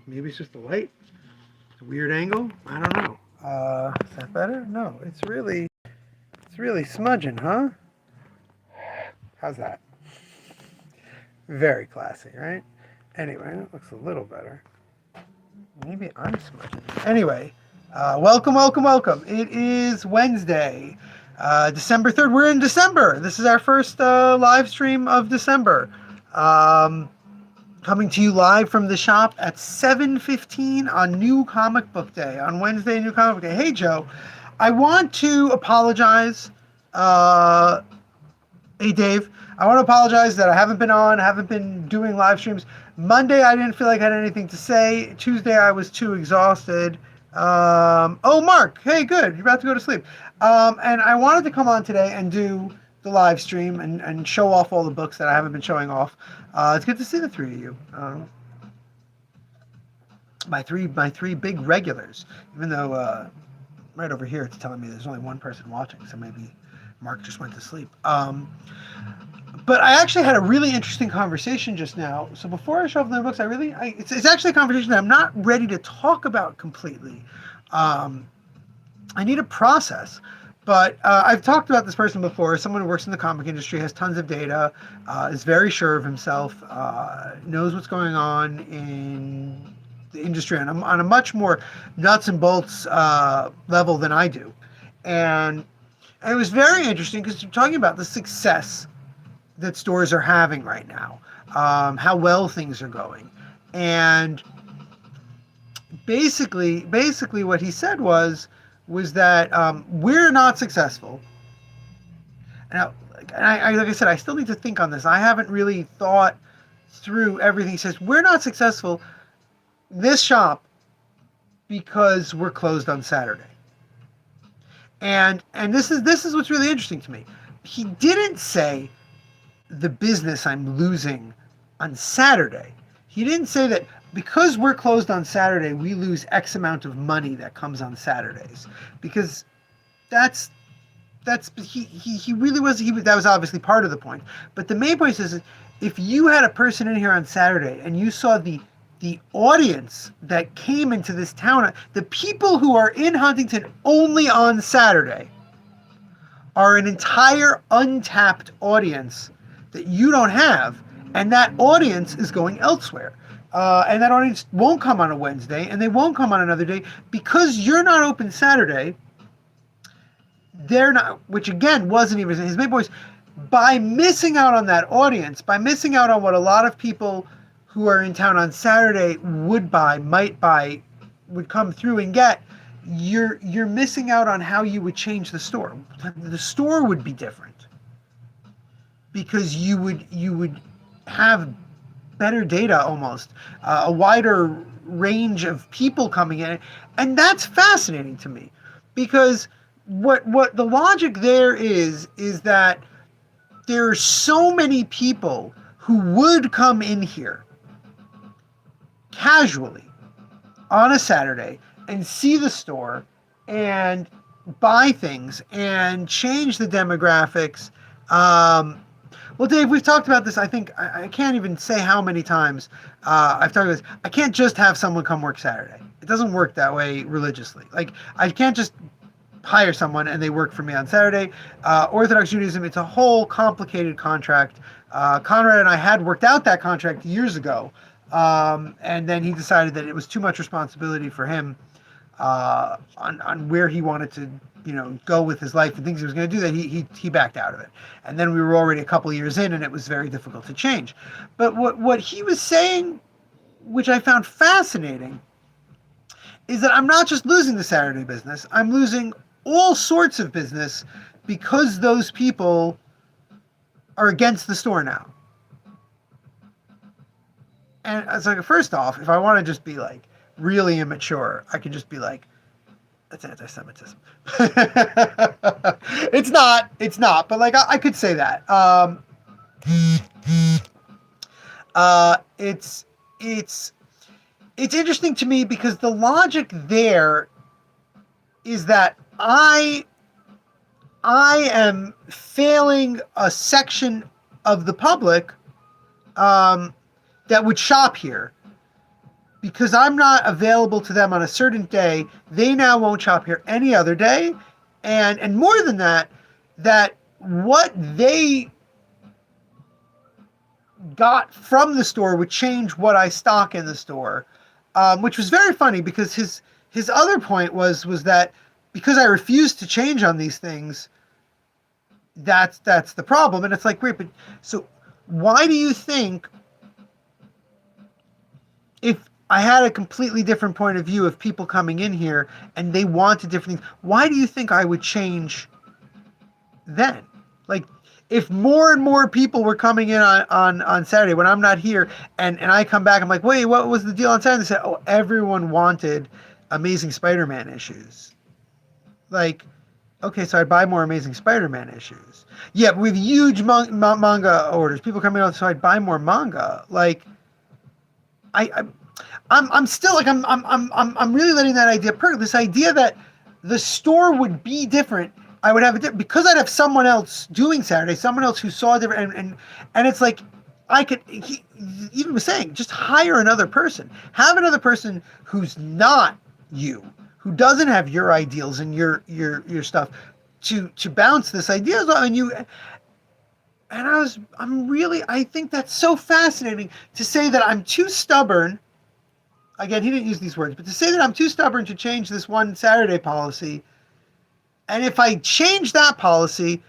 Maybe it's just the light. It's a weird angle. I don't know. Is that better? No, it's really smudging, huh? How's that? Very classy, right? Anyway, that looks a little better. Maybe I'm smudging. Anyway, welcome, welcome, welcome. It is Wednesday, December 3rd. We're in December. This is our first live stream of December. Coming to you live from the shop at 7:15 on New Comic Book Day, on Wednesday, New Comic Book Day. Hey, Joe, I want to apologize. Hey, Dave, I want to apologize that I haven't been on, haven't been doing live streams. Monday, I didn't feel like I had anything to say. Tuesday, I was too exhausted. Oh, Mark, hey, good. You're about to go to sleep. And I wanted to come on today and do the live stream and show off all the books that I haven't been showing off. It's good to see the three of you. My three big regulars, even though right over here it's telling me there's only one person watching, so maybe Mark just went to sleep. But I actually had a really interesting conversation just now. So before I show off the books, it's actually a conversation that I'm not ready to talk about completely. I need a process. But I've talked about this person before. Someone who works in the comic industry, has tons of data, is very sure of himself, knows what's going on in the industry on a much more nuts and bolts level than I do. And it was very interesting because you're talking about the success that stores are having right now, how well things are going. And basically what he said was that we're not successful. Now, like I said, I still need to think on this. I haven't really thought through everything. He says, we're not successful, this shop, because we're closed on Saturday. And this is what's really interesting to me. He didn't say the business I'm losing on Saturday. He didn't say that because we're closed on Saturday, we lose X amount of money that comes on Saturdays. Because he really was, that was obviously part of the point. But the main point is, if you had a person in here on Saturday and you saw the audience that came into this town, the people who are in Huntington only on Saturday are an entire untapped audience that you don't have, and that audience is going elsewhere. And that audience won't come on a Wednesday, and they won't come on another day because you're not open Saturday. They're not, which again wasn't even his main voice. By missing out on that audience, by missing out on what a lot of people who are in town on Saturday would buy, might buy, would come through and get, you're missing out on how you would change the store. The store would be different because you would have better data, almost a wider range of people coming in, and that's fascinating to me because what the logic there is that there are so many people who would come in here casually on a Saturday and see the store and buy things and change the demographics. Well, Dave, we've talked about this. I think I can't even say how many times I've talked about this. I can't just have someone come work Saturday. It doesn't work that way religiously. Like, I can't just hire someone and they work for me on Saturday. Orthodox Judaism, it's a whole complicated contract. Conrad and I had worked out that contract years ago, and then he decided that it was too much responsibility for him on where he wanted to, go with his life and things he was going to do, that he backed out of it. And then we were already a couple of years in, and it was very difficult to change. But what he was saying, which I found fascinating, is that I'm not just losing the Saturday business, I'm losing all sorts of business because those people are against the store now. And it's like, first off, if I want to just be like really immature, I could just be like, that's anti-Semitism. It's not, but like I could say that. It's interesting to me because the logic there is that I am failing a section of the public that would shop here because I'm not available to them on a certain day, they now won't shop here any other day. And more than that, that what they got from the store would change what I stock in the store, which was very funny because his other point was that because I refused to change on these things, that's the problem. And it's like, great, but so why do you think if I had a completely different point of view of people coming in here and they wanted different things, why do you think I would change then? Like, if more and more people were coming in on Saturday when I'm not here, and I come back, I'm like, wait, what was the deal on Saturday? They said, oh, everyone wanted Amazing Spider-Man issues. Like, okay, so I'd buy more Amazing Spider-Man issues. Yeah, but with huge manga orders, people coming out, so I'd buy more manga. Like, I I'm still like I'm really letting that idea perk. This idea that the store would be different. I would have it because I'd have someone else doing Saturday, someone else who saw different, and it's like I could. He even was saying just hire another person, have another person who's not you, who doesn't have your ideals and your stuff to bounce this idea off, and you. And I think that's so fascinating to say that I'm too stubborn. Again, he didn't use these words, but to say that I'm too stubborn to change this one Saturday policy, and if I change that policy,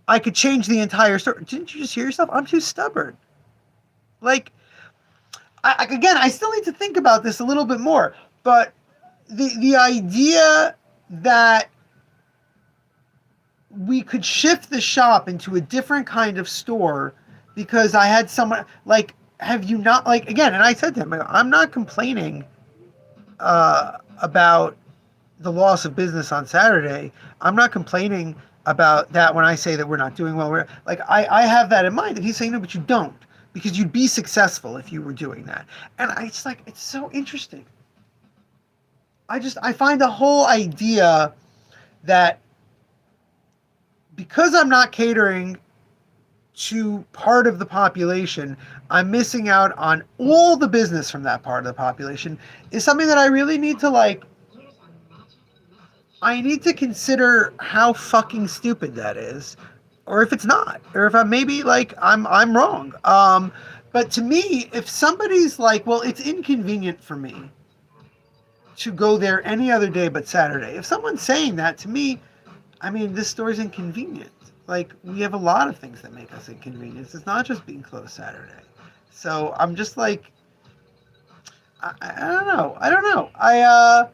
I could change the entire story. Didn't you just hear yourself? I'm too stubborn. Like, I still need to think about this a little bit more, but the idea that we could shift the shop into a different kind of store because I had someone like, have you not, like, again, and I said to him, I'm not complaining about the loss of business on Saturday. I'm not complaining about that when I say that we're not doing well. We're like, I have that in mind. And he's saying, no, but you don't, because you'd be successful if you were doing that. And I just like, it's so interesting. I find the whole idea that because I'm not catering to part of the population, I'm missing out on all the business from that part of the population is something that I really need to like. I need to consider how fucking stupid that is, or if it's not, or if I'm maybe like I'm wrong. But to me, if somebody's like, well, it's inconvenient for me to go there any other day but Saturday. If someone's saying that to me, I mean, this store's inconvenient. Like, we have a lot of things that make us inconvenience. It's not just being closed Saturday. So I'm just like, I don't know. I don't know. I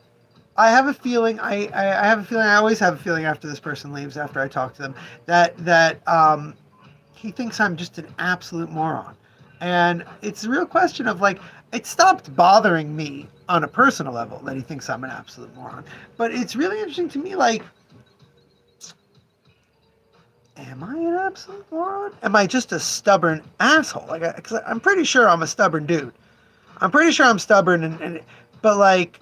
have a feeling. I have a feeling. I always have a feeling after this person leaves, after I talk to them, that he thinks I'm just an absolute moron. And it's a real question of like, it stopped bothering me on a personal level that he thinks I'm an absolute moron. But it's really interesting to me, like, am I an absolute moron? Am I just a stubborn asshole? Like, cause I'm pretty sure I'm a stubborn dude. I'm pretty sure I'm stubborn, but like,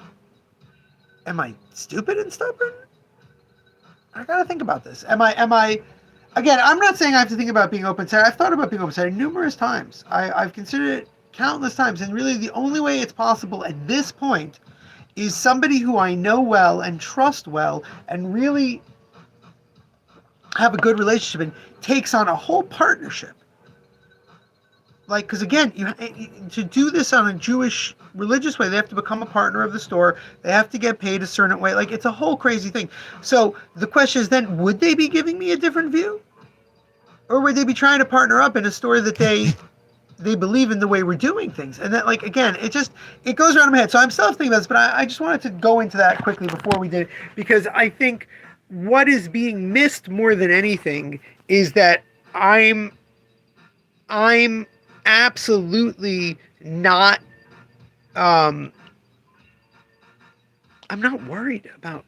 am I stupid and stubborn? I gotta think about this. Am I? Again, I'm not saying I have to think about being open Saturday. I've thought about being open Saturday numerous times. I've considered it countless times, and really, the only way it's possible at this point is somebody who I know well and trust well, and really have a good relationship and takes on a whole partnership. Like, because again, to do this on a Jewish religious way, they have to become a partner of the store. They have to get paid a certain way. Like, it's a whole crazy thing. So the question is then, would they be giving me a different view? Or would they be trying to partner up in a store that they believe in the way we're doing things? And that, like, again, it goes around in my head. So I'm still thinking about this, but I just wanted to go into that quickly before we did it, because I think what is being missed more than anything is that I'm absolutely not I'm not worried about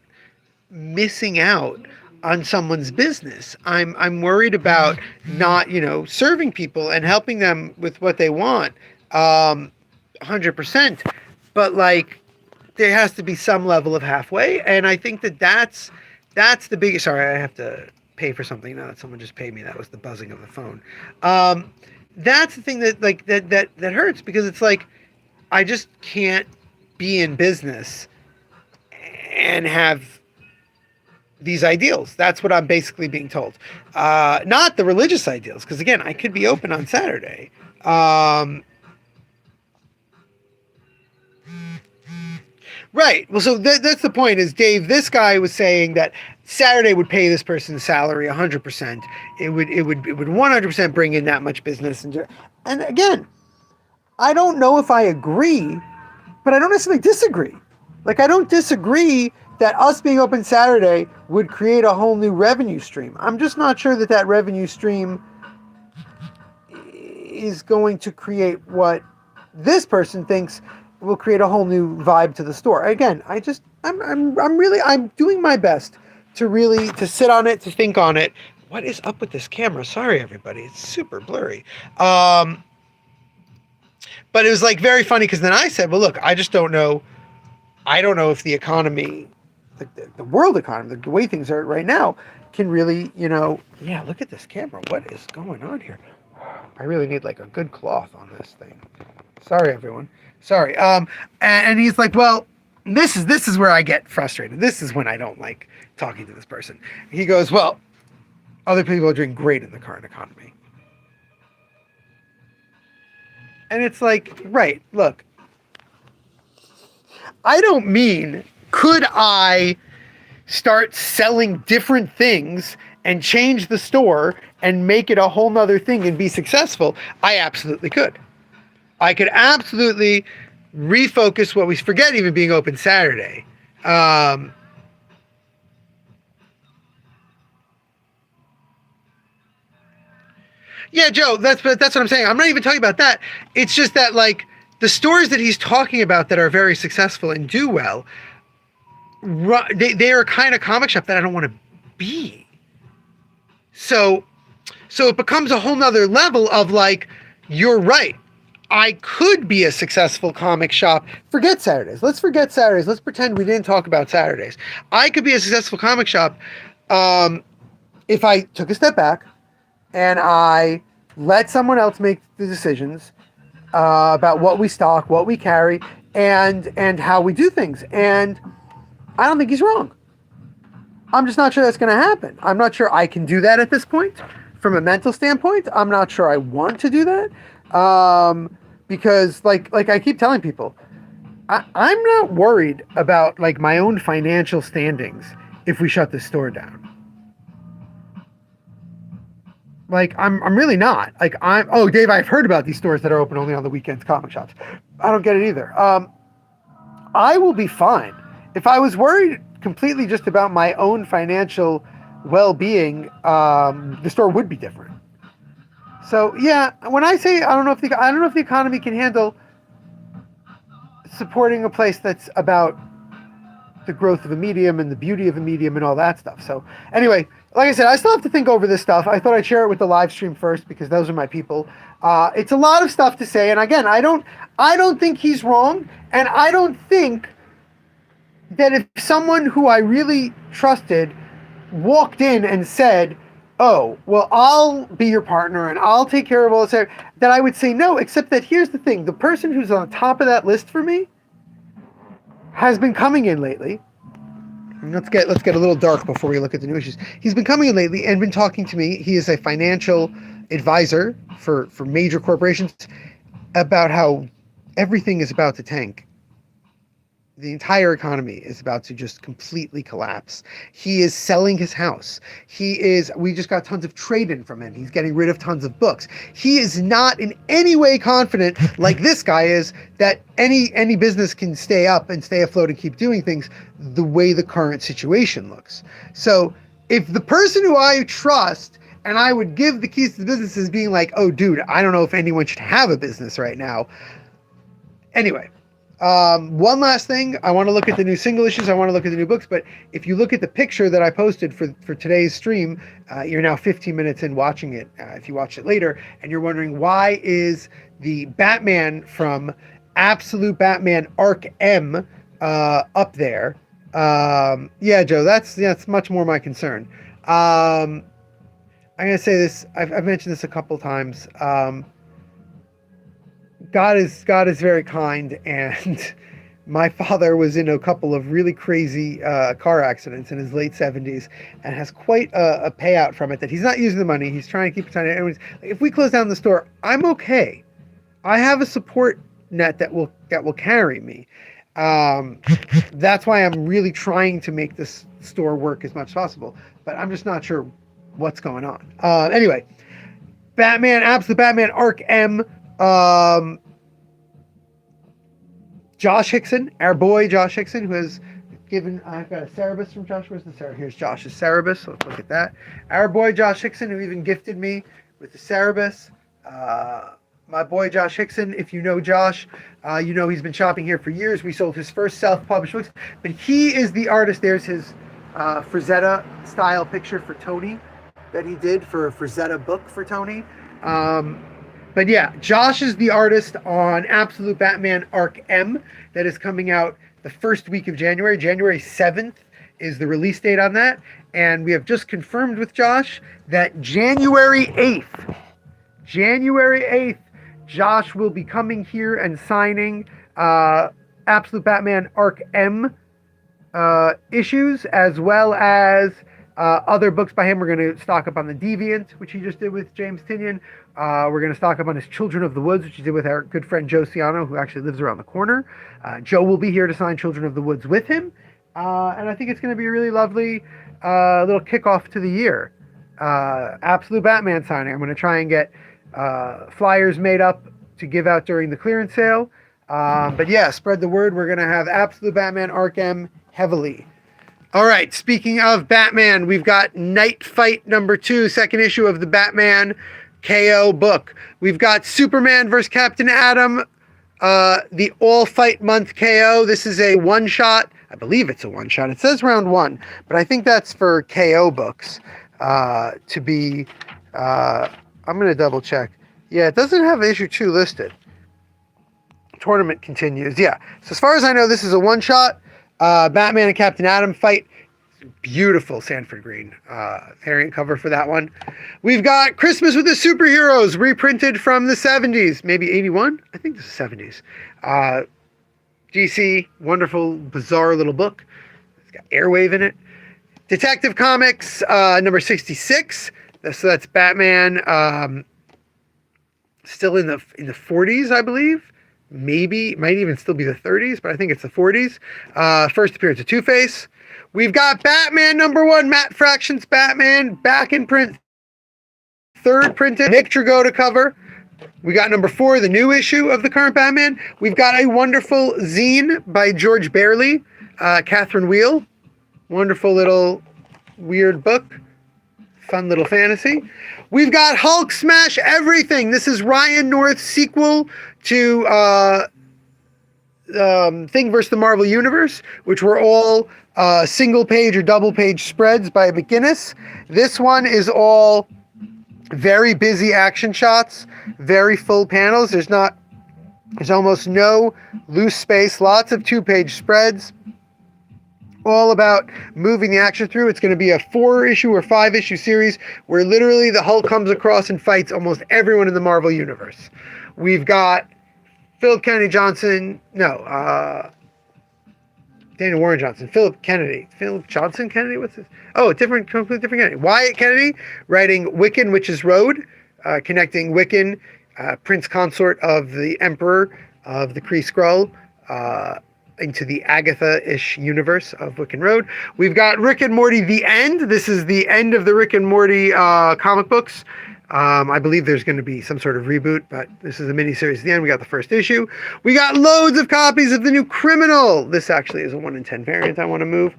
missing out on someone's business. I'm worried about not, serving people and helping them with what they want 100%, but like there has to be some level of halfway, and I think that's the biggest. Sorry, I have to pay for something now that someone just paid me. That was the buzzing of the phone. That's the thing that hurts, because it's like I just can't be in business and have these ideals. That's what I'm basically being told. Not the religious ideals, because again, I could be open on Saturday. Right. Well, so that's the point. Is Dave? This guy was saying that Saturday would pay this person's salary 100%. It would 100% bring in that much business. And again, I don't know if I agree, but I don't necessarily disagree. Like, I don't disagree that us being open Saturday would create a whole new revenue stream. I'm just not sure that that revenue stream is going to create what this person thinks will create a whole new vibe to the store. Again, I'm doing my best to sit on it, to think on it. What is up with this camera? Sorry, everybody. It's super blurry. But it was like very funny because then I said, well, look, I just don't know. I don't know if the economy, the world economy, the way things are right now, can really, yeah, look at this camera. What is going on here? I really need like a good cloth on this thing. Sorry, everyone. Sorry. And he's like, well, this is where I get frustrated. This is when I don't like talking to this person. He goes, well, other people are doing great in the current economy. And it's like, right, look, I don't mean, could I start selling different things and change the store and make it a whole nother thing and be successful? I absolutely could. I could absolutely refocus what we forget even being open Saturday. Yeah, Joe, that's what I'm saying. I'm not even talking about that. It's just that, like, the stores that he's talking about that are very successful and do well, they are a kind of comic shop that I don't want to be. So it becomes a whole nother level of like, you're right. I could be a successful comic shop. Forget Saturdays. Let's forget Saturdays. Let's pretend we didn't talk about Saturdays. I could be a successful comic shop if I took a step back and I let someone else make the decisions about what we stock, what we carry, and how we do things. And I don't think he's wrong. I'm just not sure that's going to happen. I'm not sure I can do that at this point from a mental standpoint. I'm not sure I want to do that. Because like I keep telling people, I'm not worried about like my own financial standings if we shut this store down. Like I'm really not. Like Dave, I've heard about these stores that are open only on the weekends, comic shops. I don't get it either. I will be fine. If I was worried completely just about my own financial well-being, the store would be different. So yeah, when I say I don't know if the economy can handle supporting a place that's about the growth of a medium and the beauty of a medium and all that stuff. So anyway, like I said, I still have to think over this stuff. I thought I'd share it with the live stream first because those are my people. It's a lot of stuff to say, and again, I don't think he's wrong, and I don't think that if someone who I really trusted walked in and said, oh, well, I'll be your partner and I'll take care of all this, that I would say no, except that here's the thing. The person who's on top of that list for me has been coming in lately. Let's get a little dark before we look at the new issues. He's been coming in lately and been talking to me. He is a financial advisor for major corporations about how everything is about to tank. The entire economy is about to just completely collapse. He is selling his house. We just got tons of trade-in from him. He's getting rid of tons of books. He is not in any way confident, like this guy is, that any business can stay up and stay afloat and keep doing things the way the current situation looks. So if the person who I trust and I would give the keys to the business is being like, oh, dude, I don't know if anyone should have a business right now. Anyway. One last thing, I want to look at the new single issues, I want to look at the new books, but if you look at the picture that I posted for today's stream, you're now 15 minutes in watching it, if you watched it later, and you're wondering why is the Batman from Absolute Batman Arc M up there. Yeah, Joe, that's much more my concern. I'm going to say this, I've mentioned this a couple times, God is very kind, and my father was in a couple of really crazy car accidents in his late 70s and has quite a payout from it that he's not using the money. He's trying to keep it tiny. Anyways, if we close down the store, I'm okay. I have a support net that will carry me. That's why I'm really trying to make this store work as much as possible. But I'm just not sure what's going on. Anyway, Batman, Absolute Batman, Arc M. Josh Hickson, our boy Josh Hickson, who has given, I've got a Cerebus from Josh. Where's the Cerebus? Here's Josh's Cerebus. Let's look at that. Our boy Josh Hickson, who even gifted me with the Cerebus. My boy Josh Hickson, if you know Josh, you know he's been shopping here for years. We sold his first self-published books, but he is the artist. There's his Frazetta style picture for Tony that he did for a Frazetta book for Tony. But yeah, Josh is the artist on Absolute Batman Arc M that is coming out the first week of January. January 7th is the release date on that. And we have just confirmed with Josh that January 8th, Josh will be coming here and signing Absolute Batman Arc M issues, as well as other books by him. We're going to stock up on The Deviant, which he just did with James Tynion. We're going to stock up on his Children of the Woods, which he did with our good friend Joe Ciano, who actually lives around the corner. Joe will be here to sign Children of the Woods with him. And I think it's going to be a really lovely little kickoff to the year. Absolute Batman signing. I'm going to try and get flyers made up to give out during the clearance sale. But yeah, spread the word. We're going to have Absolute Batman Arc M heavily. All right, speaking of Batman, we've got Night Fight #2, second issue of the Batman KO book. We've got Superman vs. Captain Atom, the All Fight Month KO. This is a one-shot. I believe it's a one-shot. It says round 1, but I think that's for KO books to be... I'm going to double check. Yeah, it doesn't have issue 2 listed. Tournament continues. Yeah, so as far as I know, this is a one-shot. Batman and Captain Atom fight. Beautiful Sanford Green variant cover for that one. We've got Christmas with the Superheroes, reprinted from the 70s, maybe 81? I think this is 70s. DC, wonderful, bizarre little book. It's got Airwave in it. Detective Comics, number 66. So that's Batman, still in the 40s, I believe. Maybe, might even still be the 30s, but I think it's the 40s. First appearance of Two-Face. We've got Batman #1, Matt Fraction's Batman, back in print. Third printed, Nick Dragotta cover. We got #4, the new issue of the current Batman. We've got a wonderful zine by George Bailey, Catherine Wheel. Wonderful little weird book. Fun little fantasy. We've got Hulk Smash Everything. This is Ryan North's sequel to Thing vs. the Marvel Universe, which were all single page or double page spreads by McGinnis. This one is all very busy action shots, very full panels. There's almost no loose space, lots of 2-page spreads, all about moving the action through. It's going to be a 4-issue or 5-issue series where literally the Hulk comes across and fights almost everyone in the Marvel Universe. We've got Philip Kennedy Johnson, Daniel Warren Johnson, Philip Johnson Kennedy, what's this? Oh, completely different Kennedy. Wyatt Kennedy writing Wiccan Witch's Road, connecting Wiccan, Prince Consort of the Emperor of the Kree Skrull, into the Agatha-ish universe of Wiccan Road. We've got Rick and Morty The End. This is the end of the Rick and Morty comic books. I believe there's going to be some sort of reboot, but this is a miniseries at the end. We got the first issue. We got loads of copies of The New Criminal. This actually is a 1 in 10 variant I want to move.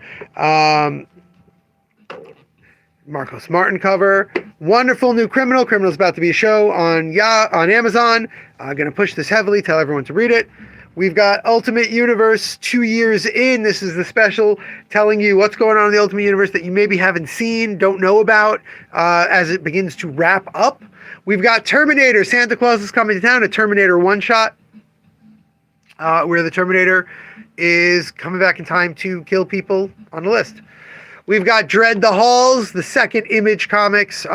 Marcos Martin cover. Wonderful New Criminal. Criminal's about to be a show on Amazon. I'm going to push this heavily, tell everyone to read it. We've got Ultimate Universe 2 years in. This is the special telling you what's going on in the Ultimate Universe that you maybe haven't seen, don't know about, as it begins to wrap up. We've got Terminator. Santa Claus is coming to town, a Terminator one-shot, where the Terminator is coming back in time to kill people on the list. We've got Dread the Halls, the second Image Comics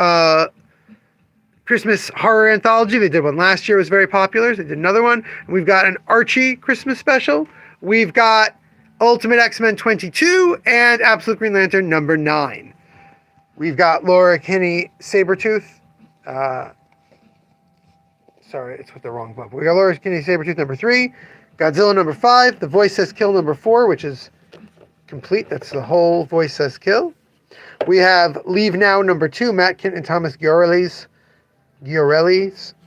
Christmas horror anthology. They did one last year, it was very popular. They did another one. And we've got an Archie Christmas special, We've got Ultimate X-Men 22 and Absolute Green Lantern number 9. We've got Laura Kinney Sabretooth. Sorry, it's with the wrong book. We got Laura Kinney Sabretooth number 3. Godzilla number 5. The Voice Says Kill number 4, which is complete. That's the whole Voice Says Kill. We have Leave Now number 2. Matt Kindt and Thomas Giorelli's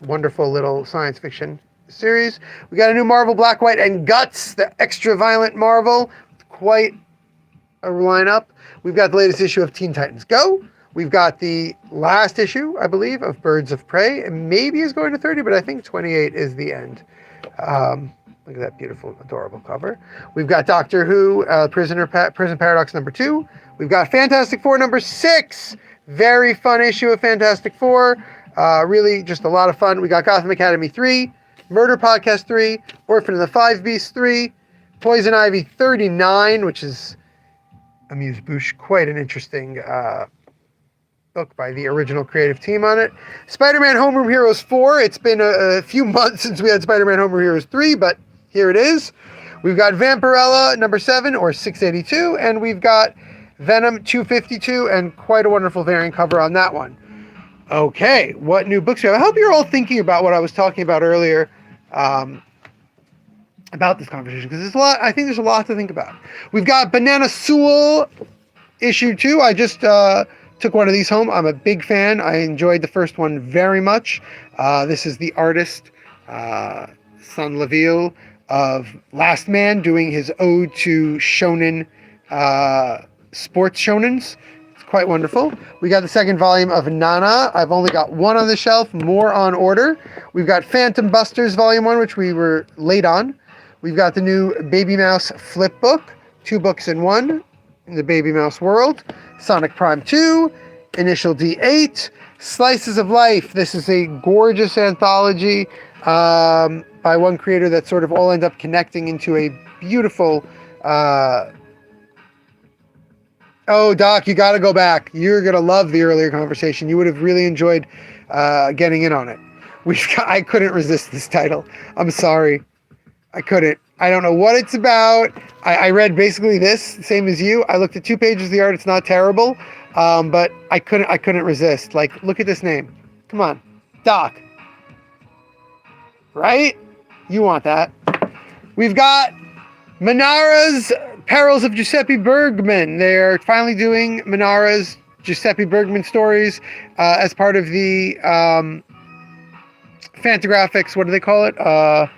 wonderful little science fiction series. We got a new Marvel Black, White, and Guts, the extra violent Marvel. Quite a lineup. We've got the latest issue of Teen Titans Go. We've got the last issue, I believe, of Birds of Prey. It maybe is going to 30, but I think 28 is the end. Look at that beautiful, adorable cover. We've got Doctor Who, Prison Paradox number 2. We've got Fantastic Four number 6. Very fun issue of Fantastic Four. Really just a lot of fun. We got Gotham Academy 3, Murder Podcast 3, Orphan of the Five Beasts 3, Poison Ivy 39, which is amuse-bouche, quite an interesting book by the original creative team on it. Spider-Man Homeroom Heroes 4. It's been a few months since we had Spider-Man Homeroom Heroes 3, but here it is. We've got Vampirella number 7, or 682, and we've got Venom 252, and quite a wonderful variant cover on that one. Okay, what new books do you have? I hope you're all thinking about what I was talking about earlier about this conversation, because there's a lot. I think there's a lot to think about. We've got Banana Sewell issue 2. I just took one of these home. I'm a big fan. I enjoyed the first one very much. This is the artist, Son Laville, of Last Man, doing his ode to shonen, sports shonens. It's quite wonderful. We got the second volume of Nana. I've only got one on the shelf, more on order. We've got Phantom Busters Volume 1, which we were late on. We've got the new Baby Mouse flip book, 2 books in 1 in the Baby Mouse world. Sonic Prime 2, Initial D8, Slices of Life. This is a gorgeous anthology by one creator that sort of all end up connecting into a beautiful... Oh, Doc, you got to go back. You're going to love the earlier conversation. You would have really enjoyed getting in on it. I couldn't resist this title. I'm sorry. I couldn't. I don't know what it's about. I read basically this, same as you. I looked at 2 pages of the art. It's not terrible, but I couldn't resist. Like, look at this name. Come on, Doc. Right? You want that. We've got Manara's Perils of Giuseppe Bergman. They're finally doing Manara's Giuseppe Bergman stories as part of the Fantagraphics, what do they call it?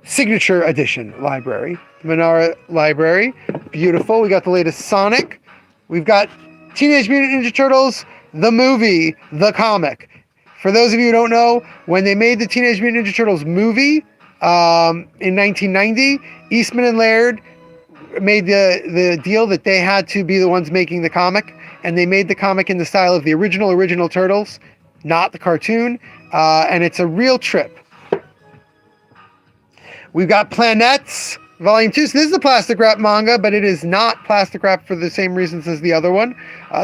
Signature Edition library. Manara Library. Beautiful. We got the latest Sonic. We've got Teenage Mutant Ninja Turtles, the movie, the comic. For those of you who don't know, when they made the Teenage Mutant Ninja Turtles movie in 1990, Eastman and Laird made the deal that they had to be the ones making the comic, and they made the comic in the style of the original Turtles, not the cartoon, and it's a real trip. We've got Planets, Volume 2. So this is the plastic wrap manga, but it is not plastic wrap for the same reasons as the other one.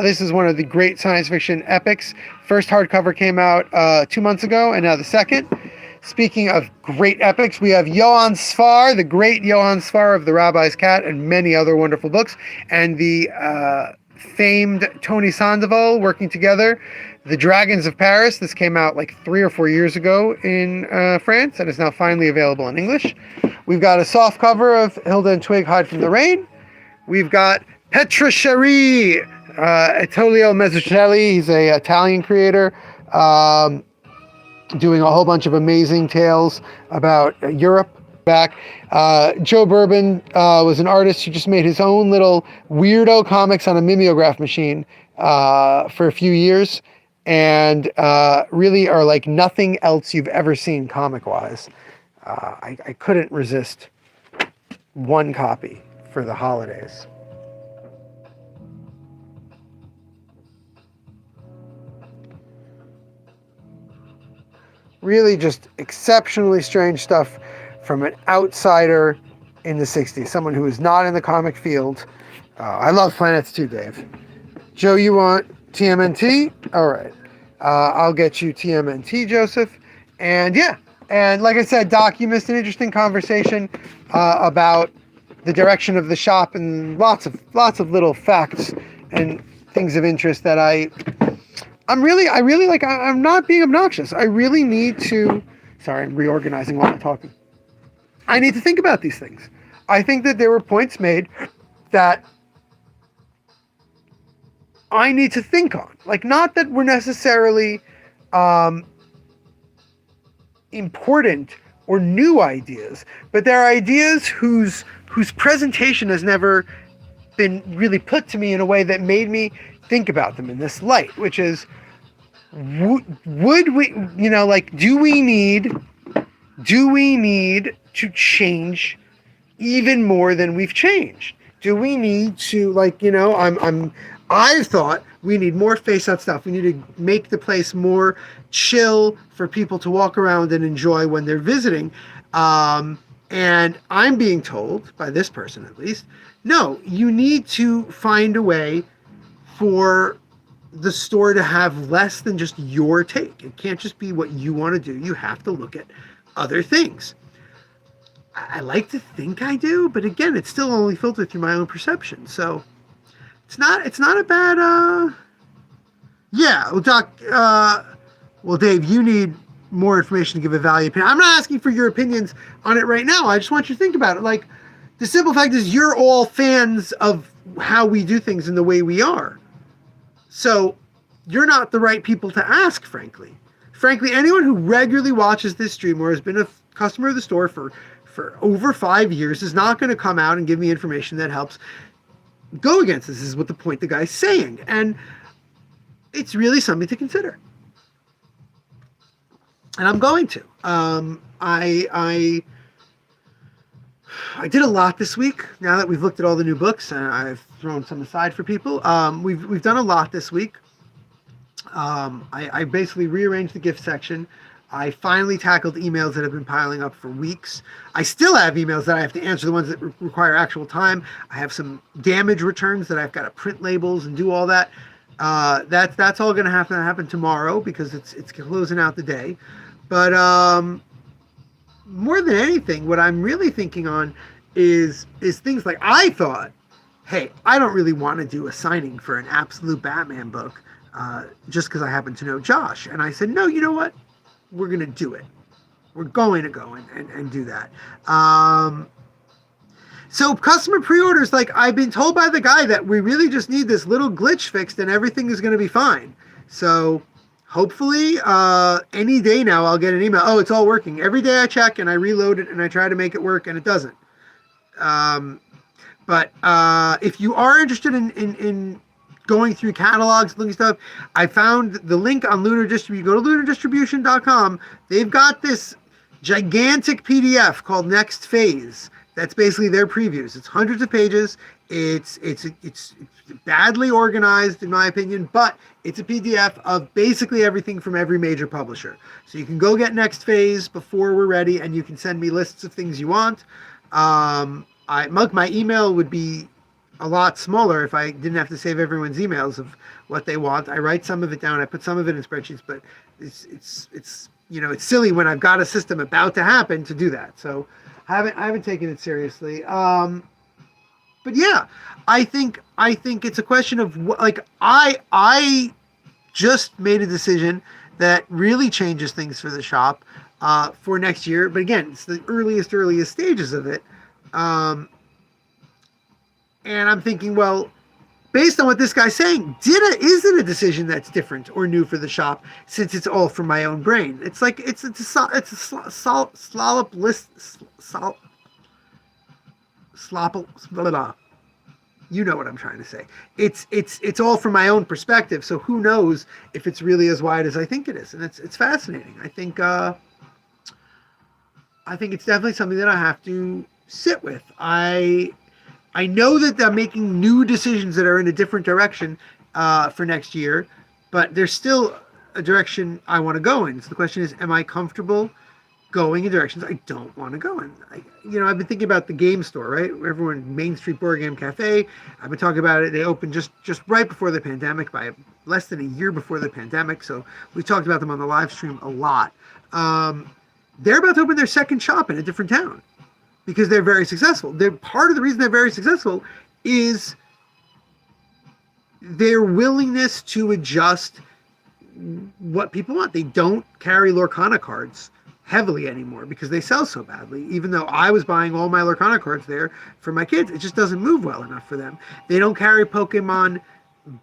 This is one of the great science fiction epics. First hardcover came out 2 months ago, and now the second. Speaking of great epics, we have Johann Sfar, the great Johann Sfar of The Rabbi's Cat, and many other wonderful books, and the famed Tony Sandoval working together. The Dragons of Paris. This came out like 3 or 4 years ago in France, and is now finally available in English. We've got a soft cover of Hilda and Twig Hide from the Rain. We've got Petra Cherie, Ettolio Mezzucelli. He's an Italian creator, doing a whole bunch of amazing tales about Europe. Back. Joe Bourbon was an artist who just made his own little weirdo comics on a mimeograph machine for a few years, and really are like nothing else you've ever seen comic-wise. I couldn't resist one copy for the holidays. Really just exceptionally strange stuff from an outsider in the 60s, someone who is not in the comic field. I love Planets too, Dave. Joe, you want TMNT? All right. I'll get you TMNT, Joseph. And yeah, and like I said, Doc, you missed an interesting conversation about the direction of the shop, and lots of little facts and things of interest that I'm really like. I'm not being obnoxious. I really need to. Sorry, I'm reorganizing while I'm talking. I need to think about these things. I think that there were points made that I need to think on. Like, not that we're necessarily important or new ideas, but they're ideas whose presentation has never been really put to me in a way that made me think about them in this light, which is, would we, like, do we need to change even more than we've changed? Do we need to, like, I thought we need more face out stuff. We need to make the place more chill for people to walk around and enjoy when they're visiting. And I'm being told, by this person at least, no, you need to find a way for the store to have less than just your take. It can't just be what you want to do. You have to look at other things. I like to think I do, but again, it's still only filtered through my own perception. So it's not a bad, yeah. Well, Doc, well, Dave, you need more information to give a value opinion. I'm not asking for your opinions on it right now. I just want you to think about it. Like, the simple fact is you're all fans of how we do things and the way we are. So you're not the right people to ask, frankly. Frankly, anyone who regularly watches this stream or has been a customer of the store for over 5 years is not going to come out and give me information that helps go against this. This is what the point the guy's saying. And it's really something to consider. And I'm going to. I did a lot this week. Now that we've looked at all the new books, and I've thrown some aside for people, we've done a lot this week. I basically rearranged the gift section. I finally tackled emails that have been piling up for weeks. I still have emails that I have to answer, the ones that require actual time. I have some damage returns that I've got to print labels and do all that. That's all going to have to happen tomorrow because it's closing out the day. But more than anything, what I'm really thinking on is things like, I thought, hey, I don't really want to do a signing for an absolute Batman book just because I happen to know Josh. And I said, no, you know what? We're going to do it. We're going to go and do that. So customer pre-orders, like, I've been told by the guy that we really just need this little glitch fixed and everything is going to be fine. So hopefully any day now I'll get an email. Oh, it's all working. Every day I check and I reload it and I try to make it work and it doesn't. But if you are interested in going through catalogs, looking stuff, I found the link on Lunar Distribution. Go to lunardistribution.com. They've got this gigantic PDF called Next Phase. That's basically their previews. It's hundreds of pages. It's badly organized, in my opinion, but it's a PDF of basically everything from every major publisher. So you can go get Next Phase before we're ready, and you can send me lists of things you want. My email would be a lot smaller if I didn't have to save everyone's emails of what they want. I write some of it down. I put some of it in spreadsheets, but it's it's silly when I've got a system about to happen to do that. So I haven't taken it seriously. But yeah, I think it's a question of like I just made a decision that really changes things for the shop for next year. But again, it's the earliest stages of it. And I'm thinking, well, based on what this guy's saying, is it a decision that's different or new for the shop since it's all from my own brain? It's like it's a slop list, blah, blah. You know what I'm trying to say. It's all from my own perspective. So who knows if it's really as wide as I think it is? And it's fascinating. I think it's definitely something that I have to sit with. I know that they're making new decisions that are in a different direction for next year, but there's still a direction I want to go in. So the question is, am I comfortable going in directions I don't want to go in? I've been thinking about the game store, right? Everyone, Main Street Board Game Cafe. I've been talking about it. They opened just right before the pandemic, by less than a year before the pandemic. So we talked about them on the live stream a lot. They're about to open their second shop in a different town. because they're very successful. They're part of the reason they're very successful is their willingness to adjust what people want. They don't carry Lorcana cards heavily anymore because they sell so badly. Even though I was buying all my Lorcana cards there for my kids, it just doesn't move well enough for them. They don't carry Pokemon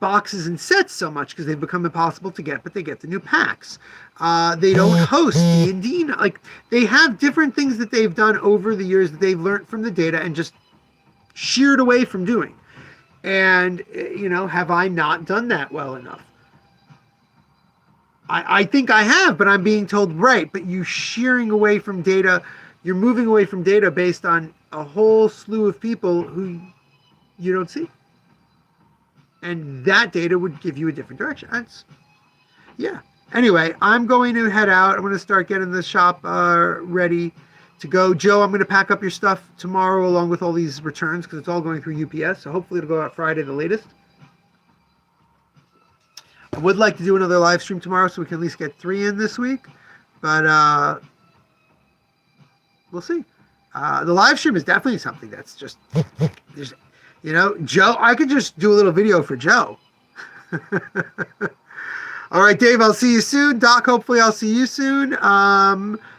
boxes and sets so much because they've become impossible to get, but they get the new packs. They don't host D&D. Like, they have different things that they've done over the years that they've learned from the data and just sheared away from doing. And, you know, have I not done that well enough? I think I have, but I'm being told, right, but you shearing away from data, you're moving away from data based on a whole slew of people who you don't see. And that data would give you a different direction. Yeah. Anyway, I'm going to head out. I'm going to start getting the shop ready to go. Joe, I'm going to pack up your stuff tomorrow along with all these returns because it's all going through UPS. So hopefully it'll go out Friday the latest. I would like to do another live stream tomorrow so we can at least get 3 in this week. But we'll see. The live stream is definitely something that's just, you know, Joe, I could just do a little video for Joe. All right, Dave, I'll see you soon. Doc, hopefully I'll see you soon.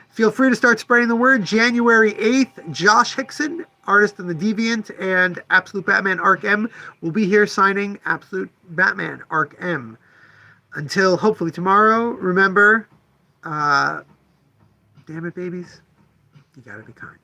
Feel free to start spreading the word. January 8th, Josh Hickson, artist in the Deviant, and Absolute Batman Arc M will be here signing Absolute Batman Arc M. Until hopefully tomorrow, remember, damn it, babies, you gotta be kind.